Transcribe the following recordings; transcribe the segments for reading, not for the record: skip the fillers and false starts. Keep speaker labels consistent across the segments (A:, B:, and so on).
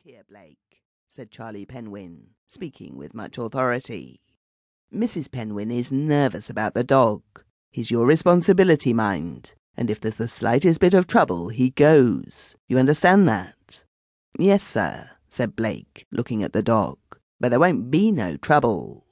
A: here, Blake," said Charlie Penwin, speaking with much authority. "Mrs. Penwin is nervous about the dog. He's your responsibility, mind, and if there's the slightest bit of trouble, he goes. You understand that?" "Yes, sir," said Blake, looking at the dog, "but there won't be no trouble."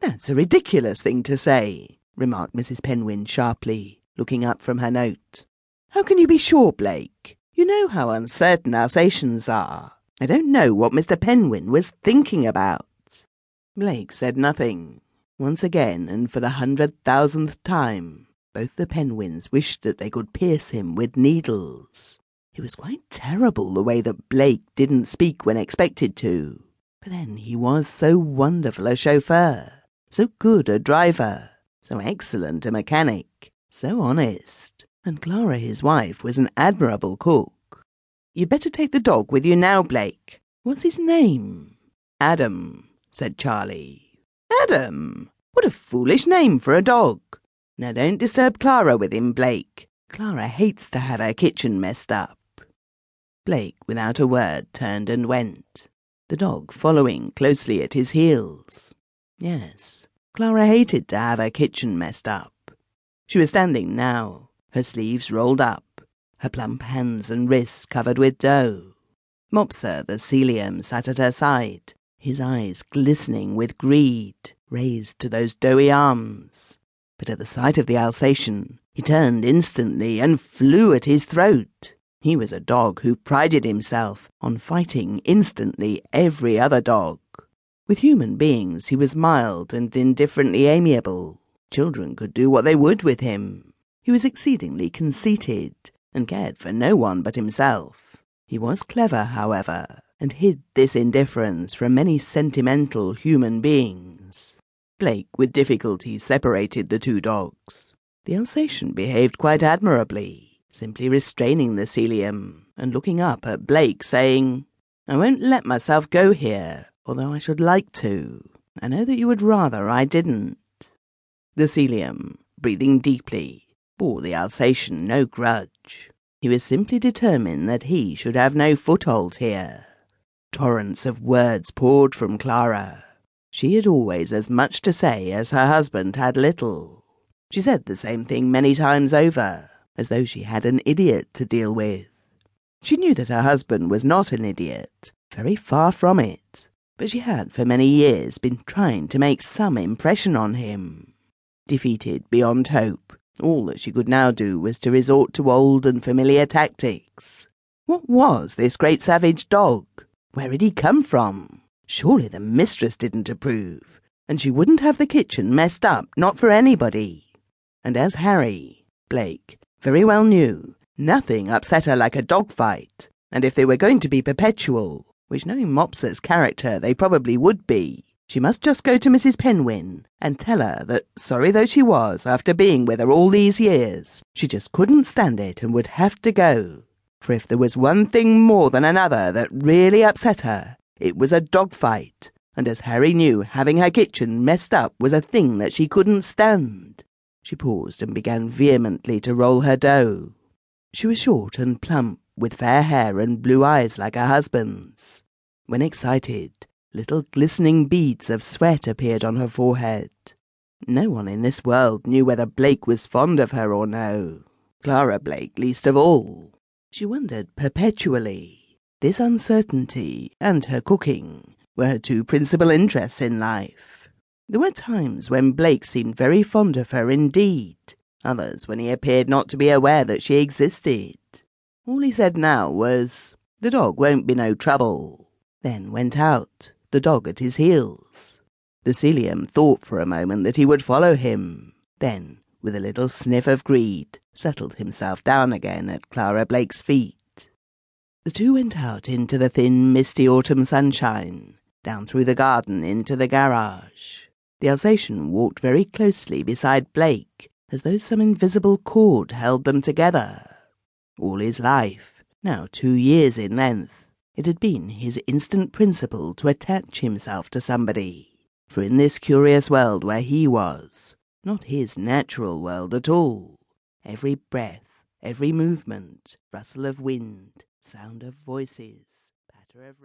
A: "That's a ridiculous thing to say," remarked Mrs. Penwin sharply, looking up from her note. "How can you be sure, Blake? You know how uncertain Alsatians are. I don't know what Mr. Penwin was thinking about." Blake said nothing. Once again, and for the 100,000th time, both the Penwins wished that they could pierce him with needles. It was quite terrible the way that Blake didn't speak when expected to. But then he was so wonderful a chauffeur, so good a driver, so excellent a mechanic, so honest, and Clara, his wife, was an admirable cook. "You'd better take the dog with you now, Blake. What's his name?" "Adam," said Charlie. "Adam? What a foolish name for a dog. Now don't disturb Clara with him, Blake. Clara hates to have her kitchen messed up." Blake, without a word, turned and went, the dog following closely at his heels. Yes, Clara hated to have her kitchen messed up. She was standing now, her sleeves rolled up, her plump hands and wrists covered with dough. Mopsa, the Sealyham, sat at her side, his eyes glistening with greed, raised to those doughy arms. But at the sight of the Alsatian, he turned instantly and flew at his throat. He was a dog who prided himself on fighting instantly every other dog. With human beings he was mild and indifferently amiable. Children could do what they would with him. He was exceedingly conceited, and cared for no one but himself. He was clever, however, and hid this indifference from many sentimental human beings. Blake with difficulty separated the two dogs. The Alsatian behaved quite admirably, simply restraining the Sealyham, and looking up at Blake, saying, "I won't let myself go here, although I should like to. I know that you would rather I didn't." The Sealyham, breathing deeply, bore the Alsatian no grudge. He was simply determined that he should have no foothold here. Torrents of words poured from Clara. She had always as much to say as her husband had little. She said the same thing many times over, as though she had an idiot to deal with. She knew that her husband was not an idiot, very far from it, but she had for many years been trying to make some impression on him. Defeated beyond hope, all that she could now do was to resort to old and familiar tactics. What was this great savage dog? Where had he come from? Surely the mistress didn't approve, and she wouldn't have the kitchen messed up, not for anybody. And as Harry, Blake, very well knew, nothing upset her like a dog-fight, and if they were going to be perpetual, which knowing Mopsa's character they probably would be, she must just go to Mrs. Penwin and tell her that, sorry though she was after being with her all these years, she just couldn't stand it and would have to go. For if there was one thing more than another that really upset her, it was a dog-fight, and as Harry knew, having her kitchen messed up was a thing that she couldn't stand. She paused and began vehemently to roll her dough. She was short and plump, with fair hair and blue eyes like her husband's. When excited, little glistening beads of sweat appeared on her forehead. No one in this world knew whether Blake was fond of her or no. Clara Blake least of all. She wondered perpetually. This uncertainty and her cooking were her two principal interests in life. There were times when Blake seemed very fond of her indeed, others when he appeared not to be aware that she existed. All he said now was, "The dog won't be no trouble," then went out, the dog at his heels. The Sealyham thought for a moment that he would follow him, then, with a little sniff of greed, settled himself down again at Clara Blake's feet. The two went out into the thin, misty autumn sunshine, down through the garden into the garage. The Alsatian walked very closely beside Blake, as though some invisible cord held them together. All his life, now 2 years in length, it had been his instant principle to attach himself to somebody, for in this curious world where he was, not his natural world at all, every breath, every movement, rustle of wind, sound of voices, patter of rain.